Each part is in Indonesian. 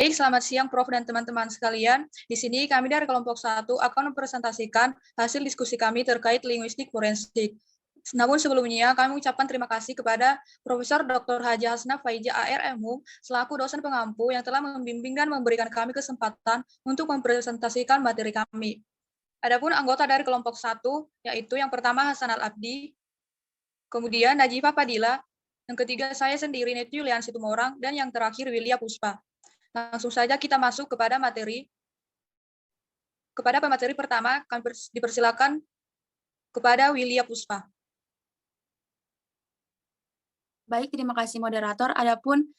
Baik, selamat siang Prof dan teman-teman sekalian. Di sini kami dari kelompok 1 akan mempresentasikan hasil diskusi kami terkait linguistik forensik. Namun sebelumnya kami mengucapkan terima kasih kepada Profesor Dr. Haji Hasnaf Faiza ARMU selaku dosen pengampu yang telah membimbing dan memberikan kami kesempatan untuk mempresentasikan materi kami. Adapun anggota dari kelompok 1 yaitu yang pertama Hasan Al-Abdi, kemudian Najifah Fadila, yang ketiga saya sendiri Netyu Lian Situmorang, dan yang terakhir Willia Puspa. Langsung saja kita masuk kepada materi. Kepada pemateri pertama, kami dipersilakan kepada Willia Puspa. Baik, terima kasih moderator. Adapun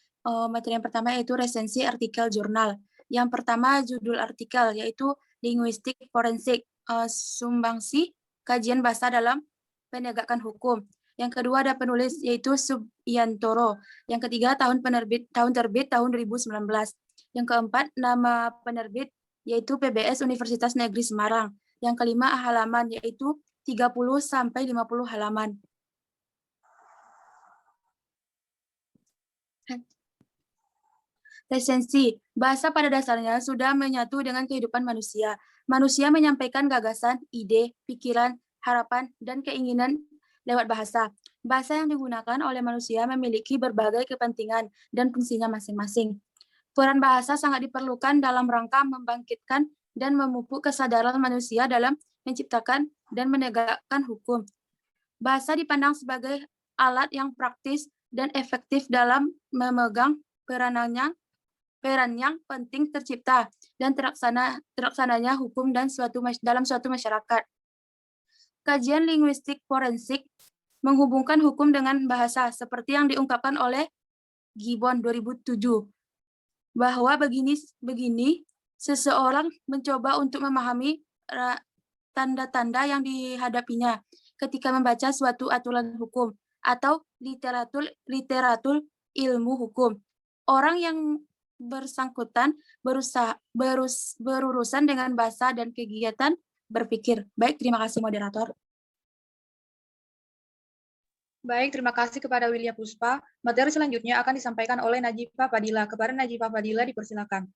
materi yang pertama yaitu resensi artikel jurnal. Yang pertama judul artikel yaitu linguistik forensik, sumbangsi kajian bahasa dalam penegakan hukum. Yang kedua ada penulis yaitu Subiantoro. Yang ketiga tahun terbit tahun 2019. Yang keempat nama penerbit yaitu PBS Universitas Negeri Semarang. Yang kelima halaman yaitu 30 sampai 50 halaman. Resensi, bahasa pada dasarnya sudah menyatu dengan kehidupan manusia. Manusia menyampaikan gagasan, ide, pikiran, harapan, dan keinginan lewat bahasa. Bahasa yang digunakan oleh manusia memiliki berbagai kepentingan dan fungsinya masing-masing. Peran bahasa sangat diperlukan dalam rangka membangkitkan dan memupuk kesadaran manusia dalam menciptakan dan menegakkan hukum. Bahasa dipandang sebagai alat yang praktis dan efektif dalam memegang peran yang penting tercipta dan terlaksananya hukum dalam suatu masyarakat. Kajian linguistik forensik menghubungkan hukum dengan bahasa seperti yang diungkapkan oleh Gibbon 2007 bahwa begini seseorang mencoba untuk memahami tanda-tanda yang dihadapinya ketika membaca suatu aturan hukum atau literatur ilmu hukum. Orang yang bersangkutan berurusan dengan bahasa dan kegiatan berpikir. Baik, terima kasih moderator. Baik, terima kasih kepada Willia Puspa. Materi selanjutnya akan disampaikan oleh Najifah Fadila. Kepada Najifah Fadila dipersilakan.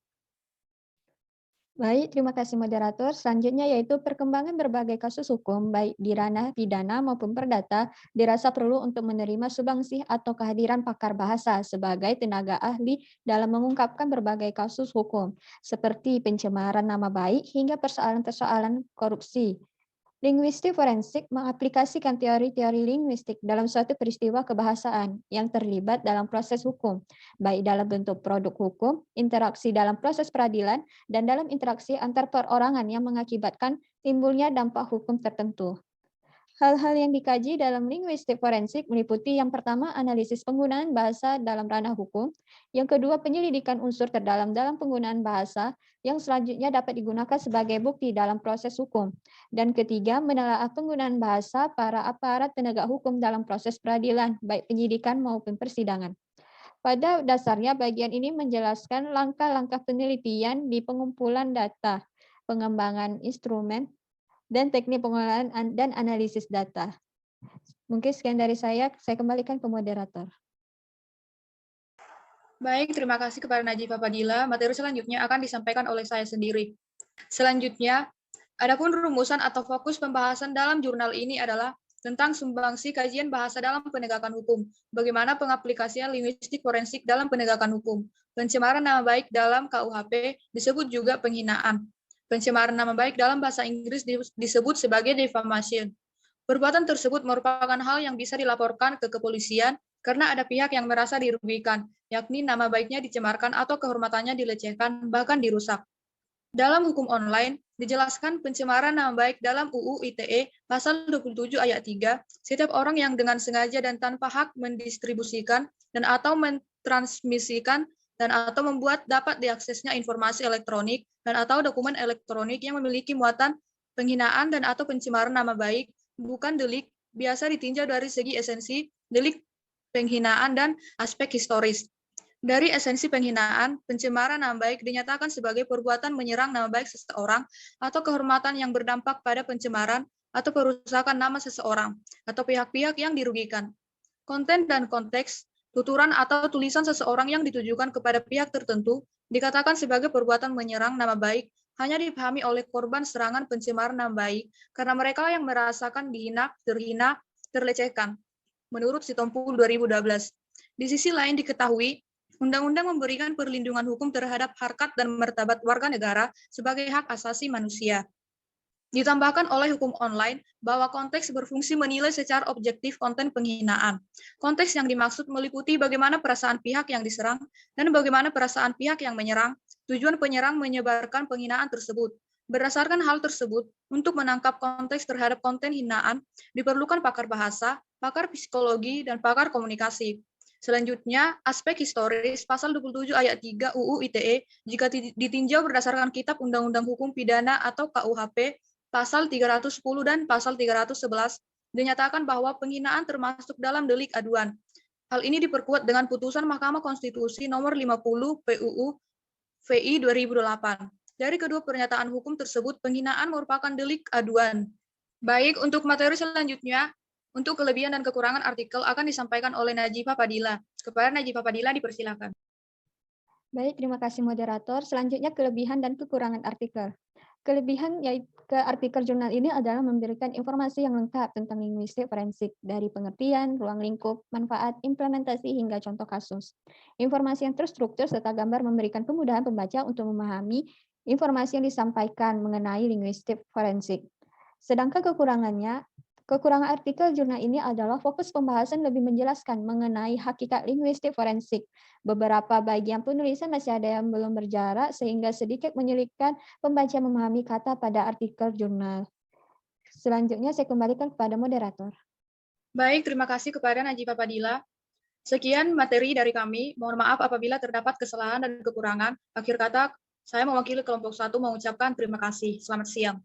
Baik, terima kasih moderator. Selanjutnya yaitu perkembangan berbagai kasus hukum, baik di ranah pidana maupun perdata, dirasa perlu untuk menerima subangsih atau kehadiran pakar bahasa sebagai tenaga ahli dalam mengungkapkan berbagai kasus hukum, seperti pencemaran nama baik hingga persoalan-persoalan korupsi. Linguistik forensik mengaplikasikan teori-teori linguistik dalam suatu peristiwa kebahasaan yang terlibat dalam proses hukum, baik dalam bentuk produk hukum, interaksi dalam proses peradilan, dan dalam interaksi antar perorangan yang mengakibatkan timbulnya dampak hukum tertentu. Hal-hal yang dikaji dalam linguistik forensik meliputi yang pertama, analisis penggunaan bahasa dalam ranah hukum, yang kedua, penyelidikan unsur terdalam dalam penggunaan bahasa, yang selanjutnya dapat digunakan sebagai bukti dalam proses hukum, dan ketiga, menelaah penggunaan bahasa para aparat penegak hukum dalam proses peradilan, baik penyidikan maupun persidangan. Pada dasarnya, bagian ini menjelaskan langkah-langkah penelitian di pengumpulan data, pengembangan instrumen, dan teknik pengolahan dan analisis data. Mungkin sekian dari saya kembalikan ke moderator. Baik, terima kasih kepada Najifah Fadila. Materi selanjutnya akan disampaikan oleh saya sendiri. Selanjutnya, adapun rumusan atau fokus pembahasan dalam jurnal ini adalah tentang sumbangsi kajian bahasa dalam penegakan hukum, bagaimana pengaplikasian linguistik forensik dalam penegakan hukum, pencemaran nama baik dalam KUHP disebut juga penghinaan. Pencemaran nama baik dalam bahasa Inggris disebut sebagai defamation. Perbuatan tersebut merupakan hal yang bisa dilaporkan ke kepolisian karena ada pihak yang merasa dirugikan, yakni nama baiknya dicemarkan atau kehormatannya dilecehkan, bahkan dirusak. Dalam hukum online, dijelaskan pencemaran nama baik dalam UU ITE pasal 27 ayat 3, setiap orang yang dengan sengaja dan tanpa hak mendistribusikan dan atau mentransmisikan dan atau membuat dapat diaksesnya informasi elektronik dan atau dokumen elektronik yang memiliki muatan penghinaan dan atau pencemaran nama baik, bukan delik, biasa ditinjau dari segi esensi, delik penghinaan dan aspek historis. Dari esensi penghinaan, pencemaran nama baik dinyatakan sebagai perbuatan menyerang nama baik seseorang atau kehormatan yang berdampak pada pencemaran atau perusakan nama seseorang atau pihak-pihak yang dirugikan. Konten dan konteks tuturan atau tulisan seseorang yang ditujukan kepada pihak tertentu dikatakan sebagai perbuatan menyerang nama baik hanya dipahami oleh korban serangan pencemaran nama baik karena mereka yang merasakan dihina, terhina, terlecehkan. Menurut Sitompul 2012. Di sisi lain diketahui, Undang-Undang memberikan perlindungan hukum terhadap harkat dan martabat warga negara sebagai hak asasi manusia. Ditambahkan oleh hukum online bahwa konteks berfungsi menilai secara objektif konten penghinaan. Konteks yang dimaksud meliputi bagaimana perasaan pihak yang diserang dan bagaimana perasaan pihak yang menyerang. Tujuan penyerang menyebarkan penghinaan tersebut. Berdasarkan hal tersebut, untuk menangkap konteks terhadap konten hinaan, diperlukan pakar bahasa, pakar psikologi, dan pakar komunikasi. Selanjutnya, aspek historis pasal 27 ayat 3 UU ITE jika ditinjau berdasarkan Kitab Undang-Undang Hukum Pidana atau KUHP pasal 310 dan pasal 311 dinyatakan bahwa penghinaan termasuk dalam delik aduan. Hal ini diperkuat dengan putusan Mahkamah Konstitusi nomor 50 PUU VI 2008. Dari kedua pernyataan hukum tersebut, penghinaan merupakan delik aduan. Baik, untuk materi selanjutnya, untuk kelebihan dan kekurangan artikel akan disampaikan oleh Najifah Fadila. Kepada Najifah Fadila dipersilakan. Baik, terima kasih moderator. Selanjutnya kelebihan dan kekurangan artikel. Kelebihan yaitu ke artikel jurnal ini adalah memberikan informasi yang lengkap tentang linguistik forensik dari pengertian, ruang lingkup, manfaat, implementasi, hingga contoh kasus. Informasi yang terstruktur serta gambar memberikan kemudahan pembaca untuk memahami informasi yang disampaikan mengenai linguistik forensik. Sedangkan kekurangan artikel jurnal ini adalah fokus pembahasan lebih menjelaskan mengenai hakikat linguistik forensik. Beberapa bagian penulisan masih ada yang belum berjarak sehingga sedikit menyulitkan pembaca memahami kata pada artikel jurnal. Selanjutnya saya kembalikan kepada moderator. Baik, terima kasih kepada Najifah Fadila. Sekian materi dari kami. Mohon maaf apabila terdapat kesalahan dan kekurangan. Akhir kata, saya mewakili kelompok 1 mengucapkan terima kasih. Selamat siang.